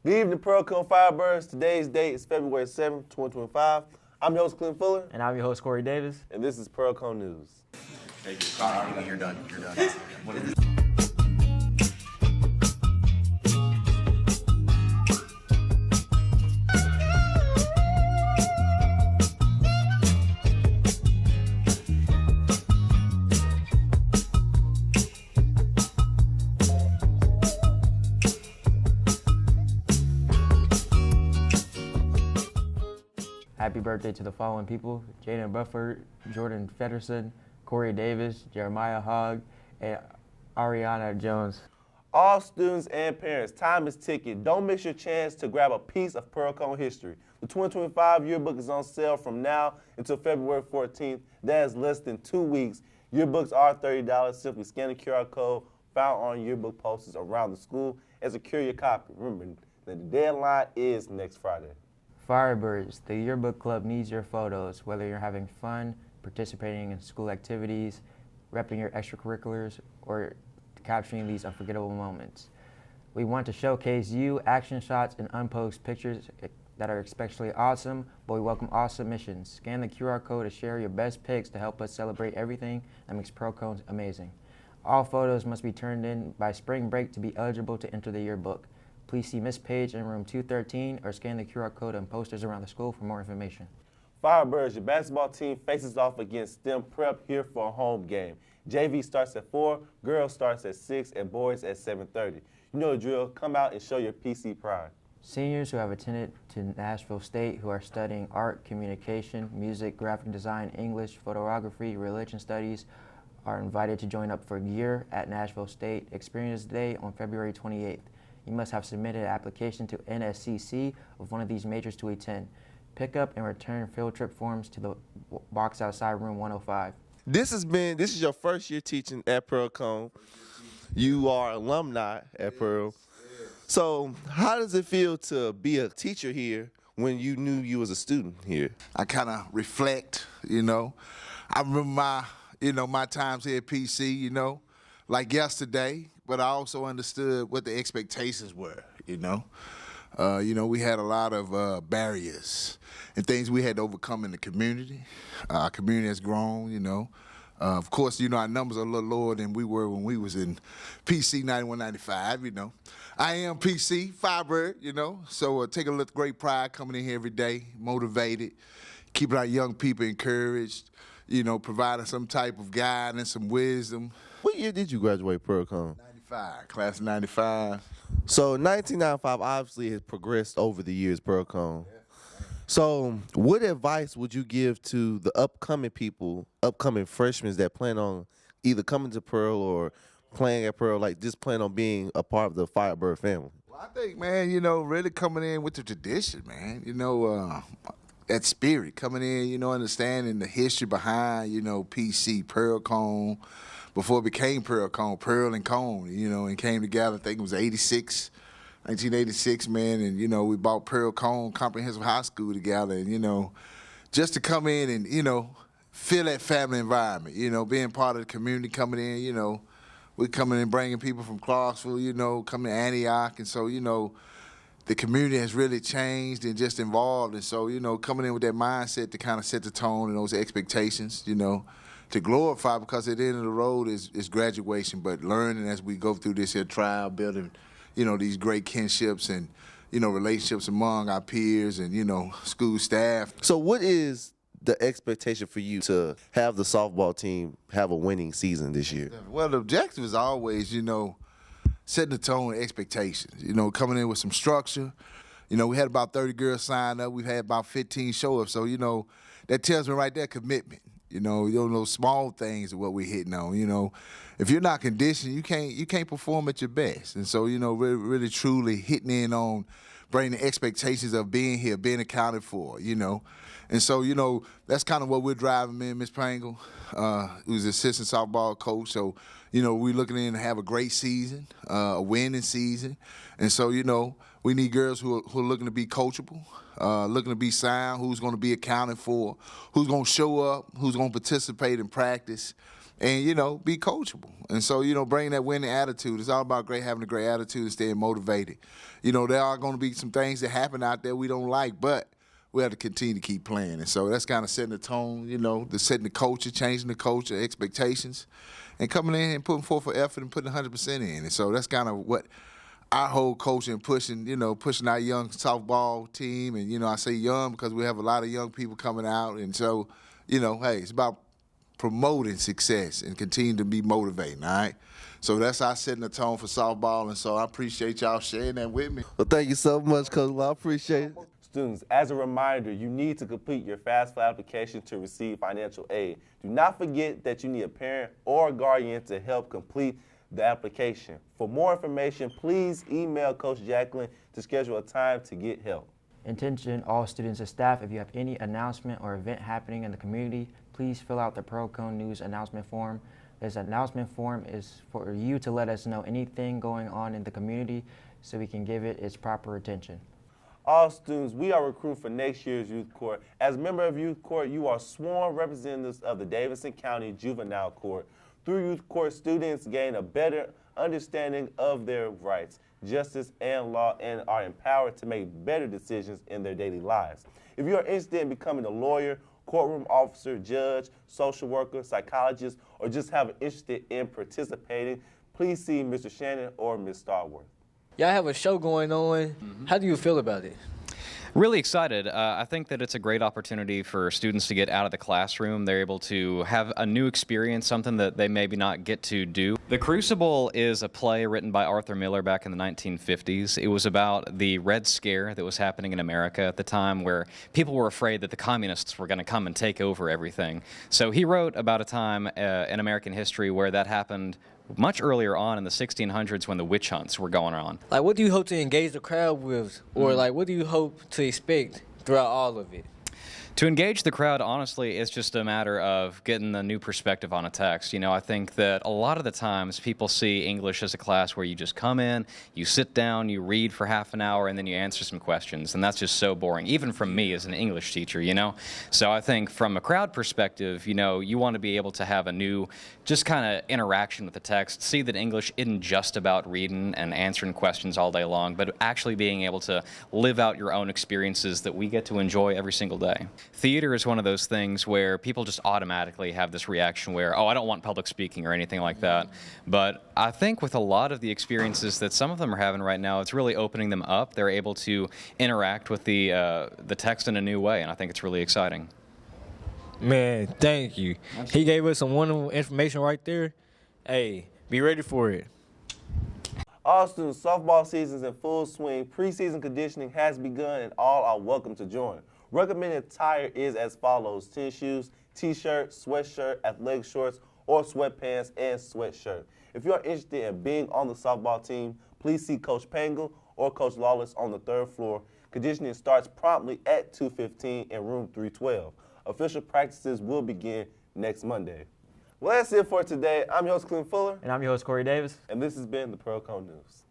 Good evening, Pearl-Cohn Firebirds. Today's date is February 7th, 2025. I'm your host, Clint Fuller. And I'm your host, Corey Davis. And this is Pearl-Cohn News. Thank you. You're done. What is Happy birthday to the following people: Jaden Bufford, Jordan Federson, Corey Davis, Jeremiah Hogg, and Ariana Jones. All students and parents, time is ticking. Don't miss your chance to grab a piece of Pearl-Cohn history. The 2025 yearbook is on sale from now until February 14th. That is less than 2 weeks. Yearbooks are $30. Simply scan the QR code found on yearbook posters around the school and secure your copy. Remember that the deadline is next Friday. Firebirds, the yearbook club needs your photos, whether you're having fun, participating in school activities, repping your extracurriculars, or capturing these unforgettable moments. We want to showcase you, action shots, and unposed pictures that are especially awesome, but we welcome all submissions. Scan the QR code to share your best pics to help us celebrate everything that makes Pearl-Cohn amazing. All photos must be turned in by spring break to be eligible to enter the yearbook. Please see Miss Page in room 213 or scan the QR code on posters around the school for more information. Firebirds, your basketball team faces off against STEM Prep here for a home game. JV starts at 4, girls starts at 6, and boys at 7:30. You know the drill. Come out and show your PC pride. Seniors who have attended to Nashville State who are studying art, communication, music, graphic design, English, photography, religion studies are invited to join up for a year at Nashville State Experience Day on February 28th. You must have submitted an application to NSCC of one of these majors to attend. Pick up and return field trip forms to the box outside room 105. This is your first year teaching at Pearl-Cohn. You are alumni at Pearl. So how does it feel to be a teacher here when you knew you was a student here? I kind of reflect, I remember my times here at PC, like yesterday, but I also understood what the expectations were, we had a lot of barriers and things we had to overcome in the community. Our community has grown, Of course, our numbers are a little lower than we were when we was in PC 91-95, I am PC, Firebird, so take a little great pride coming in here every day, motivated, keeping our young people encouraged, providing some type of guidance, some wisdom. What year did you graduate Pearl-Cohn? 95, class of 95. So 1995 obviously has progressed over the years, Pearl-Cohn. So what advice would you give to the upcoming freshmen that plan on either coming to Pearl or playing at Pearl, like just plan on being a part of the Firebird family? Well, I think, man, really coming in with the tradition, man, that spirit, coming in, understanding the history behind, PC, Pearl-Cohn, before it became Pearl-Cohn, Pearl and Cohn, and came together, I think it was 1986, man, and, we bought Pearl-Cohn Comprehensive High School together, and, just to come in and, feel that family environment, being part of the community, coming in, we're coming in bringing people from Clarksville, coming to Antioch, and so, the community has really changed and just involved, and so, coming in with that mindset to kind of set the tone and those expectations, to glorify, because at the end of the road is graduation, but learning as we go through this here trial, building, these great kinships and, relationships among our peers and, school staff. So what is the expectation for you to have the softball team have a winning season this year? Well, the objective is always, setting the tone and expectations, coming in with some structure. We had about 30 girls sign up. We've had about 15 show up. So, that tells me right there commitment. Those small things are what we're hitting on. If you're not conditioned, you can't perform at your best. And so, really truly hitting in on bringing the expectations of being here, being accounted for, And so, that's kind of what we're driving, man, Ms. Pringle, who's the assistant softball coach. So, we're looking in to have a great season, a winning season. And so, we need girls who are looking to be coachable, looking to be sound, who's going to be accounted for, who's going to show up, who's going to participate in practice, and, you know, be coachable. And so, you know, bring that winning attitude. It's all about having a great attitude and staying motivated. You know, there are going to be some things that happen out there we don't like, but we have to continue to keep playing. And so that's kind of setting the tone, you know, setting the culture, changing the culture, expectations, and coming in and putting forth an effort and putting 100% in. And so that's kind of what our whole coaching and pushing, you know, pushing our young softball team. And, you know, I say young because we have a lot of young people coming out. And so, you know, hey, it's about promoting success and continue to be motivating, all right? So that's our setting the tone for softball, and so I appreciate y'all sharing that with me. Well, thank you so much, Coach Law. I appreciate it. Students, as a reminder, you need to complete your FAFSA application to receive financial aid. Do not forget that you need a parent or a guardian to help complete the application. For more information, please email Coach Jacqueline to schedule a time to get help. Attention all students and staff, if you have any announcement or event happening in the community, please fill out the Pearl-Cohn News announcement form. This announcement form is for you to let us know anything going on in the community so we can give it its proper attention. All students, we are recruiting for next year's Youth Court. As a member of Youth Court, you are sworn representatives of the Davidson County Juvenile Court. Through Youth Court, students gain a better understanding of their rights, justice, and law, and are empowered to make better decisions in their daily lives. If you are interested in becoming a lawyer, courtroom officer, judge, social worker, psychologist, or just have an interest in participating, please see Mr. Shannon or Ms. Starworth. Y'all have a show going on. How do you feel about it? Really excited. I think that it's a great opportunity for students to get out of the classroom. They're able to have a new experience, something that they maybe not get to do. The Crucible is a play written by Arthur Miller back in the 1950s. It was about the Red Scare that was happening in America at the time, where people were afraid that the communists were going to come and take over everything. So he wrote about a time in American history where that happened much earlier on in the 1600s when the witch hunts were going on. Like, what do you hope to engage the crowd with? Or, like, what do you hope to expect throughout all of it? To engage the crowd, honestly, it's just a matter of getting a new perspective on a text. You know, I think that a lot of the times people see English as a class where you just come in, you sit down, you read for half an hour, and then you answer some questions. And that's just so boring, even from me as an English teacher, you know? So I think from a crowd perspective, you know, you want to be able to have a new, just kind of interaction with the text, see that English isn't just about reading and answering questions all day long, but actually being able to live out your own experiences that we get to enjoy every single day. Theater is one of those things where people just automatically have this reaction where, oh, I don't want public speaking or anything like that. But I think with a lot of the experiences that some of them are having right now, it's really opening them up. They're able to interact with the text in a new way, and I think it's really exciting. Man, thank you. He gave us some wonderful information right there. Hey, be ready for it. All students, softball season's in full swing. Preseason conditioning has begun, and all are welcome to join. Recommended attire is as follows: tennis shoes, t-shirt, sweatshirt, athletic shorts, or sweatpants and sweatshirt. If you are interested in being on the softball team, please see Coach Pangle or Coach Lawless on the 3rd floor. Conditioning starts promptly at 2:15 in room 312. Official practices will begin next Monday. Well, that's it for today. I'm your host, Clint Fuller. And I'm your host, Corey Davis. And this has been the Pearl-Cohn News.